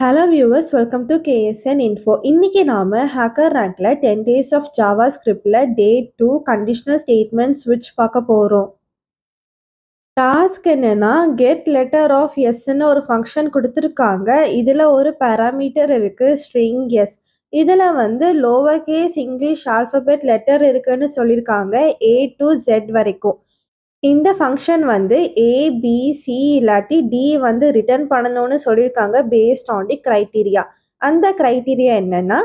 Hello viewers, welcome to KSN Info. இன்னைக்கு நாம hacker ரேங்க்ல 10 days of JavaScriptல day 2 conditional statement switch பார்க்க போறோம். டாஸ்க் என்னன்னா get letter of sன்னு ஒரு ஃபங்க்ஷன் கொடுத்துருக்காங்க. இதுல ஒரு பேராமீட்டர் இருக்கு string s. இதுல lower case English alphabet letter இருக்குன்னு சொல்லியிருக்காங்க A to Z வரைக்கும். இந்த ஃபங்க்ஷன் A, B, C இல்லாட்டி D ரிட்டர்ன் பண்ணணும்னு சொல்லியிருக்காங்க பேஸ்ட் ஆன் தி க்ரைட்டீரியா. அந்த க்ரைட்டீரியா என்னன்னா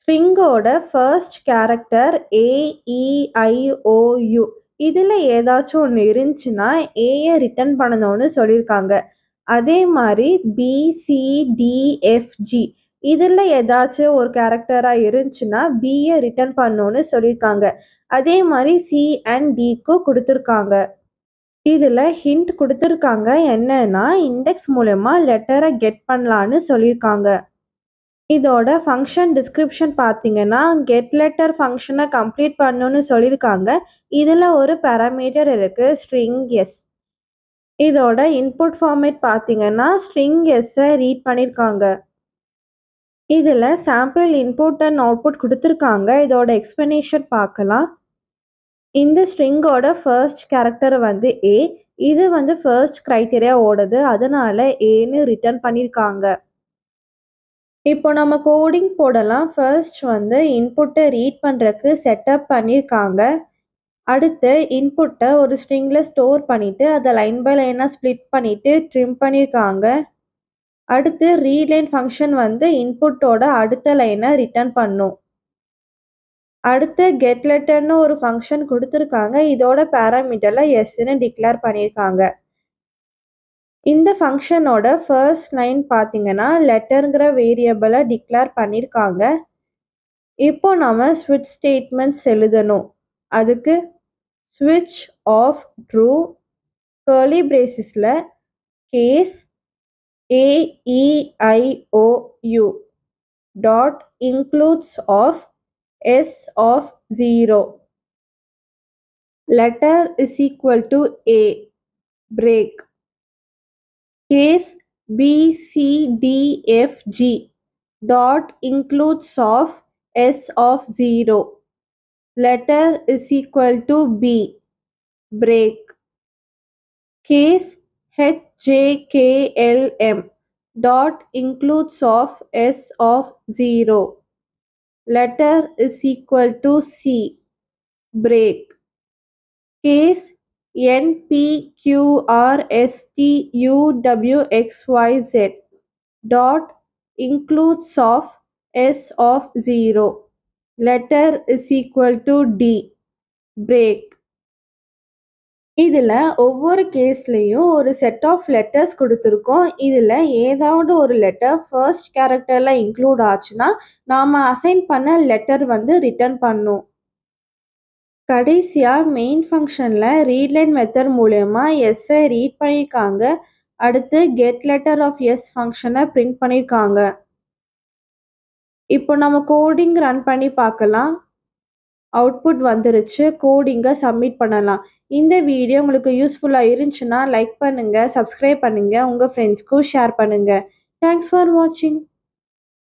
ஸ்ட்ரிங்கோட first character A, E, I, O, U இதில் ஏதாச்சும் ஒன்று இருந்துச்சுன்னா ஏயை ரிட்டர்ன் பண்ணணும்னு சொல்லியிருக்காங்க. அதே மாதிரி B, C, D, F, G இதில் ஏதாச்சும் ஒரு கேரக்டராக இருந்துச்சுன்னா பியை ரிட்டர்ன் பண்ணணும்னு சொல்லியிருக்காங்க. அதே மாதிரி C and Dக்கு கொடுத்துருக்காங்க. இதில் ஹிண்ட் கொடுத்துருக்காங்க என்னன்னா இண்டெக்ஸ் மூலமா லெட்டரை கெட் பண்ணலான்னு சொல்லியிருக்காங்க. இதோட ஃபங்க்ஷன் டிஸ்கிரிப்ஷன் பார்த்தீங்கன்னா கெட் லெட்டர் ஃபங்க்ஷனை கம்ப்ளீட் பண்ணணும்னு சொல்லியிருக்காங்க. இதில் ஒரு பேராமீட்டர் இருக்கு ஸ்ட்ரிங் எஸ். இதோட இன்புட் ஃபார்மேட் பார்த்தீங்கன்னா ஸ்ட்ரிங் எஸ்ஸை ரீட் பண்ணியிருக்காங்க. இதில் சாம்பிள் இன்புட் அண்ட் அவுட்புட் கொடுத்துருக்காங்க. இதோட எக்ஸ்பிளனேஷன் பார்க்கலாம். இந்த ஸ்ட்ரிங்கோட ஃபர்ஸ்ட் கேரக்டர் A. இது ஃபர்ஸ்ட் க்ரைட்டீரியா ஓடுது, அதனால ஏன்னு ரிட்டர்ன் பண்ணியிருக்காங்க. இப்போ நம்ம கோடிங் போடலாம். ஃபர்ஸ்ட் இன்புட்டை ரீட் பண்ணுறதுக்கு செட்டப் பண்ணியிருக்காங்க. அடுத்து இன்புட்டை ஒரு ஸ்ட்ரிங்கில் ஸ்டோர் பண்ணிவிட்டு அதை லைன் பை லைனாக ஸ்ப்ளிட் பண்ணிவிட்டு ட்ரிம் பண்ணியிருக்காங்க. அடுத்து ரீட்லைன் ஃபங்க்ஷன் இன்புட்டோட அடுத்த லைனை ரிட்டர்ன் பண்ணும். அடுத்து கெட் லெட்டர்னு ஒரு ஃபங்க்ஷன் கொடுத்துருக்காங்க. இதோட பேராமீட்டரில் எஸ்ன்னு டிக்ளேர் பண்ணியிருக்காங்க. இந்த ஃபங்க்ஷனோட ஃபர்ஸ்ட் லைன் பார்த்தீங்கன்னா லெட்டருங்கிற வேரியபிளை டிக்ளேர் பண்ணியிருக்காங்க. இப்போ நம்ம ஸ்விட்ச் ஸ்டேட்மெண்ட்ஸ் எழுதணும். அதுக்கு ஸ்விட்ச் ஆஃப் ட்ரூ கர்லி பிரேசிஸில் case AEIOU dot includes of S of 0 letter is equal to A break case BCDFG dot includes of S of 0 letter is equal to B break case HJKLM dot includes of S of 0 letter is equal to C break case NPQRSTUWXYZ dot includes of S of 0 letter is equal to D break. இதில் ஒவ்வொரு கேஸ்லேயும் ஒரு set of letters கொடுத்துருக்கோம். இதில் ஏதாவது ஒரு letter first கேரக்டரில் include ஆச்சுன்னா நாம் அசைன் பண்ண லெட்டர் ரிட்டர்ன் பண்ணும். கடைசியாக மெயின் ஃபங்க்ஷனில் ரீட்லைன் மெத்தட் மூலமா எஸ்ஸை ரீட் பண்ணியிருக்காங்க. அடுத்து கெட் லெட்டர் ஆஃப் எஸ் ஃபங்க்ஷனை பிரிண்ட் பண்ணியிருக்காங்க. இப்போ நம்ம கோடிங் ரன் பண்ணி பார்க்கலாம். அவுட்புட் வந்துருச்சு. கோடிங்கை சப்மிட் பண்ணலாம். இந்த வீடியோ உங்களுக்கு யூஸ்ஃபுல்லாக இருந்துச்சுன்னா லைக் பண்ணுங்கள், சப்ஸ்கிரைப் பண்ணுங்கள், உங்கள் ஃப்ரெண்ட்ஸ்க்கும் ஷேர் பண்ணுங்கள். தேங்க்ஸ் ஃபார் வாட்சிங்.